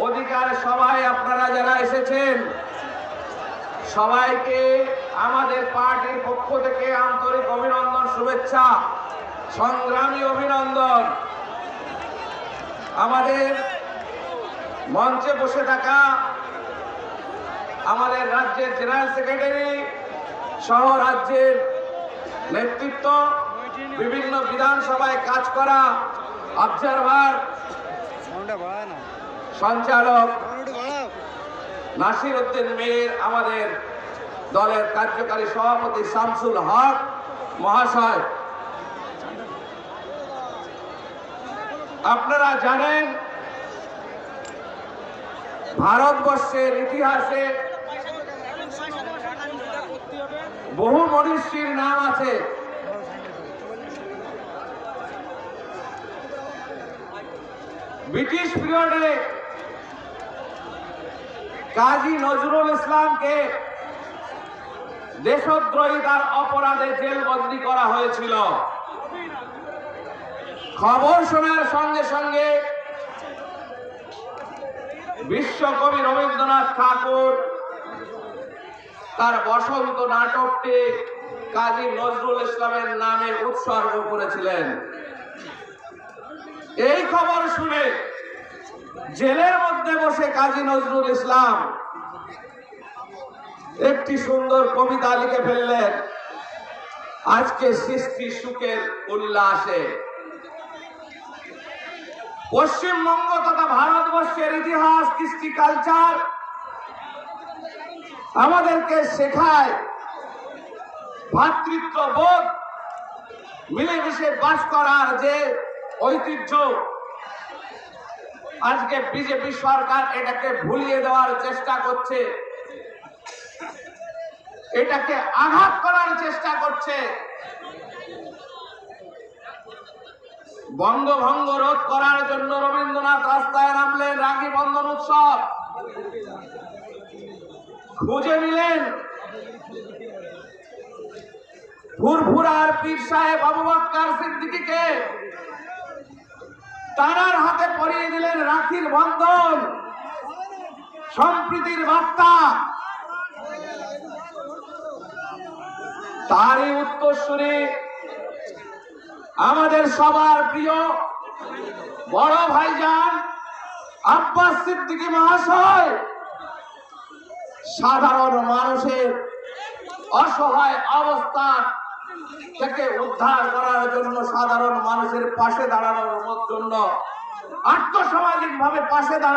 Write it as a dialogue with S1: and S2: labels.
S1: অধিকার সভায় আপনারা যারা এসেছেন সবাইকে আমাদের পার্টির পক্ষ থেকে আন্তরিক অভিনন্দন, শুভেচ্ছা, সংগ্রামী অভিনন্দন। আমাদের মঞ্চে বসে থাকা আমাদের রাজ্যের জেনারেল সেক্রেটারি সহ রাজ্যের নেতৃত্ব, বিভিন্ন বিধানসভায় কাজ করা অবজারভার, সঞ্চালক নাসির উদ্দিন মেয়ের, আমাদের দলের কার্যকারী সভাপতি শামসুল হক মহাশয়, আপনারা জানেন ভারতবর্ষের ইতিহাসে বহু মনীষীর নাম আছে। ব্রিটিশ পিরিয়ডে কাজী নজরুল ইসলামকে দেশদ্রোহিতার অপরাধে জেলবন্দি করা হয়েছিল। খবর শোনার সঙ্গে সঙ্গে বিশ্বকবি রবীন্দ্রনাথ ঠাকুর তার বসন্ত নাটকটি কাজী নজরুল ইসলামের নামে উৎসর্গ করেছিলেন। এই খবর শুনে জেলের মধ্যে বসে কাজী নজরুল ইসলাম একটি সুন্দর কবিতা লিখে ফেললেন, আজকে সৃষ্টি সুখের উল্লাসে। পশ্চিমবঙ্গ তথা ভারতবর্ষের ইতিহাস, কৃষ্টি, কালচার আমাদেরকে শেখায় ভ্রাতৃত্ববোধ, মিলেমিশে বাস করার যে ঐতিহ্য। আজকে বিজেপি সরকার এটাকে ভুলিয়ে দেওয়ার চেষ্টা করছে, এটাকে আঘাত করার চেষ্টা করছে। বঙ্গভঙ্গ রোধ করার জন্য রবীন্দ্রনাথ রাস্তায় নামলেন, রাখি বন্ধন উৎসব খুঁজে নিলেন। ফুরফুরার পীর সাহেব আবু বকর সিদ্দিকীকে তার হাতে পরিয়ে দিলেন রাখির বন্ধন, সম্প্রীতির বার্তা। তারই উত্তরসূরি আমাদের সবার প্রিয় বড় ভাইজান আব্বাস সিদ্দিকী মহাশয় সাধারণ মানুষের অসহায় অবস্থা থেকে উদ্ধার করার জন্য, সাধারণ মানুষের পাশে দাঁড়ানোর জন্য, আর্থসামাজিক ভাবে পাশে দাঁড়ানোর